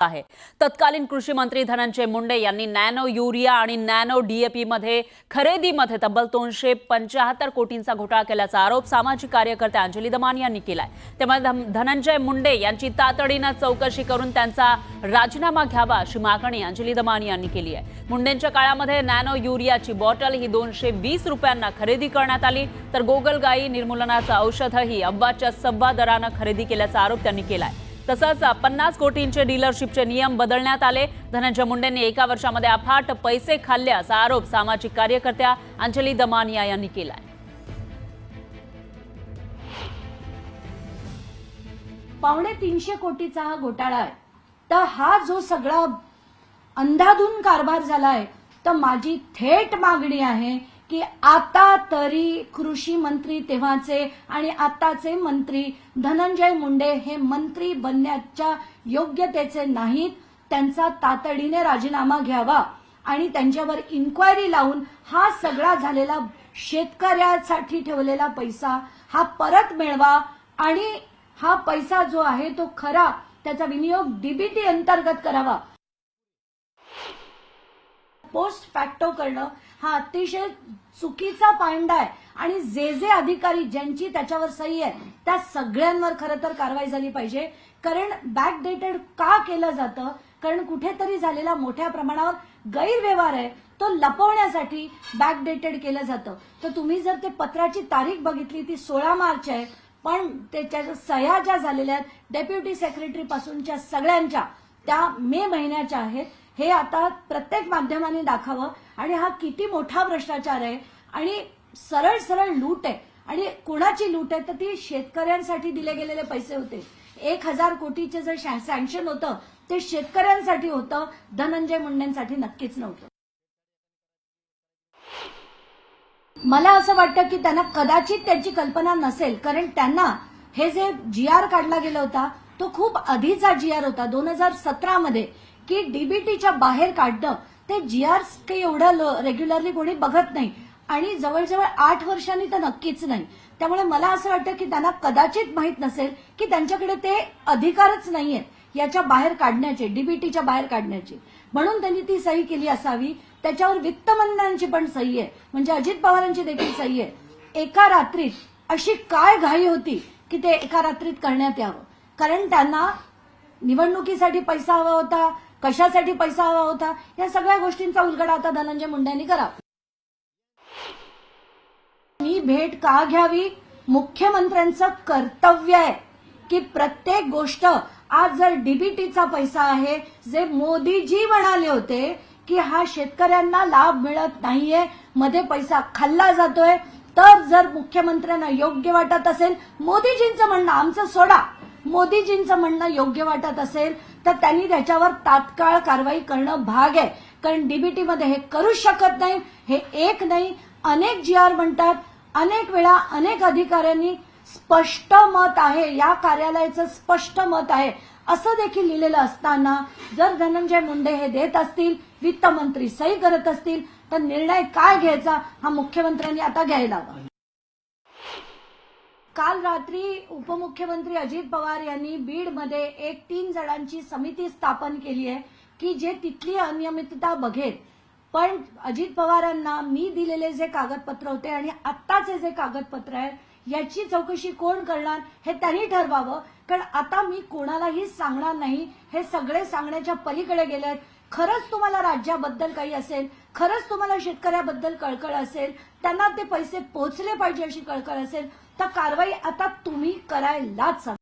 आहे। तत्कालीन कृषी मंत्री धनंजय मुंडे यांनी नॅनो युरिया आणि नॅनो डीएपी मध्ये खरेदीमध्ये तब्बल 275 कोटींचा घोटाळा केल्याचा आरोप सामाजिक कार्यकर्त्या अंजली दमानी यांनी केलाय। त्यामुळे धनंजय मुंडे यांची तातडीने चौकशी करून त्यांचा राजीनामा घ्यावा अशी मागणी अंजली दमानी यांनी केली आहे। मुंडेंच्या काळामध्ये नॅनो युरियाची बॉटल ही 220 रुपयांना खरेदी करण्यात आली, तर गोगलगाई निर्मूलनाचं औषधही अव्वाच्या सव्वा दराने खरेदी केल्याचा आरोप त्यांनी केलाय। तसंच 50 कोटींचे डीलरशिपचे नियम बदलण्यात आले। धनंजय मुंडेंनी एका वर्षामध्ये अफाट पैसे खाल्ले असा आरोप सामाजिक कार्यकर्त्या अंजली दमानिया यांनी केलाय। पावणे 300 कोटीचा हा घोटाळा आहे। तर हा जो सगळा अंधाधुंद कारभार झालाय, तर माझी थेट मागणी आहे की आता तरी कृषी मंत्री तेव्हाचे आणि आताचे मंत्री धनंजय मुंडे हे मंत्री बनण्याच्या योग्यतेचे नाहीत। त्यांचा तातडीने राजीनामा घ्यावा आणि त्यांच्यावर इन्क्वायरी लावून हा सगळा झालेला शेतकऱ्यासाठी ठेवलेला पैसा हा परत मिळवा आणि हा पैसा जो आहे तो खरा त्याचा विनियोग डीबीटी अंतर्गत करावा। पोस्ट फॅक्टो करणं हा अतिशय चुकीचा पायंडा आहे आणि जे अधिकारी ज्यांची त्याच्यावर सही आहे त्या सगळ्यांवर खरं तर कारवाई झाली पाहिजे। कारण बॅकडेटेड का केलं जातं? कारण कुठेतरी झालेला मोठ्या प्रमाणावर गैरव्यवहार आहे तो लपवण्यासाठी बॅकडेटेड केलं जातं। तर तुम्ही जर ते पत्राची तारीख बघितली ती 16 मार्च आहे, पण त्याच्या सह्या ज्या झालेल्या आहेत डेप्युटी सेक्रेटरी पासूनच्या सगळ्यांच्या त्या मे महिन्याच्या आहेत। हे आता प्रत्येक माध्यमाने दाखवावं आणि हा किती मोठा भ्रष्टाचार आहे आणि सरळ सरळ लूट आहे। आणि कोणाची लूट आहे? तर ती शेतकऱ्यांसाठी दिले गेलेले पैसे होते। 1000 कोटीचे जे सँक्शन होतं ते शेतकऱ्यांसाठी होतं, धनंजय मुंडेंसाठी नक्कीच नव्हतं। मला असं वाटतं की त्यांना कदाचित त्याची कल्पना नसेल, कारण त्यांना हे जे जीआर काढला गेला होता तो खूप आधीचा जीआर होता 2017 मध्ये, की डीबीटीच्या बाहेर काढणं ते जीआर काही एवढं रेग्युलरली कोणी बघत नाही आणि जवळजवळ 8 वर्षांनी तर नक्कीच नाही। त्यामुळे मला असं वाटतं की त्यांना कदाचित माहित नसेल की त्यांच्याकडे ते अधिकारच नाहीयेत याच्या बाहेर काढण्याचे, डीबीटीच्या बाहेर काढण्याचे, म्हणून त्यांनी ती सही केली असावी। त्याच्यावर वित्तमंत्र्यांची पण सही आहे, म्हणजे अजित पवारांची देखील सही आहे। एका रात्रीत अशी काय घाई होती की ते एका रात्रीत करण्यात यावं? कारण त्यांना निवडणुकीसाठी पैसा हवा होता, कशासाठी पैसा हवा होता, या सगळ्या गोष्टींचा उलगडा आता धनंजय मुंडेंनी करावा। मी भेट का घ्यावी? मुख्यमंत्र्यांचं कर्तव्य आहे की प्रत्येक गोष्ट, आज जर डीबीटीचा पैसा आहे, जे मोदीजी म्हणाले होते की हा शेतकऱ्यांना लाभ मिळत नाहीये, मध्ये पैसा खाल्ला जातोय, तर जर मुख्यमंत्र्यांना योग्य वाटत असेल, मोदीजींचं म्हणणं आमचं सोडा, मोदीजींचं म्हणणं योग्य वाटत असेल तर त्यांनी त्याच्यावर तात्काळ कारवाई करणं भाग आहे। कारण डीबीटी मध्ये हे करू शकत नाही। हे एक नाही, अनेक जीआर म्हणतात, अनेक वेळा अनेक अधिकाऱ्यांनी स्पष्ट मत आहे, या कार्यालयाचं स्पष्ट मत आहे असं देखील लिहिलेलं असताना जर धनंजय मुंडे हे देत असतील, वित्तमंत्री सही करत असतील, तर निर्णय काय घ्यायचा हा मुख्यमंत्र्यांनी आता घ्यायला हवा। काल रात्री उपमुख्यमंत्री अजित पवार यांनी बीडमध्ये एक 3 जणांची समिती स्थापन केली आहे की जे तिथली अनियमितता बघेल। पण अजित पवारांना मी दिलेले जे कागदपत्र होते आणि आत्ताचे जे कागदपत्र आहे याची चौकशी कोण करणार हे त्यांनी ठरवावं। कारण आता मी कोणालाही सांगणार नाही, हे सगळे सांगण्याच्या पलीकडे गेलेत। खरंच तुम्हाला राज्याबद्दल काही असेल, खरंच तुम्हाला शेतकऱ्याबद्दल कळकळ असेल, त्यांना ते पैसे पोहोचले पाहिजे अशी कळकळ असेल, तर कारवाई आता तुम्ही करायलाच हवी।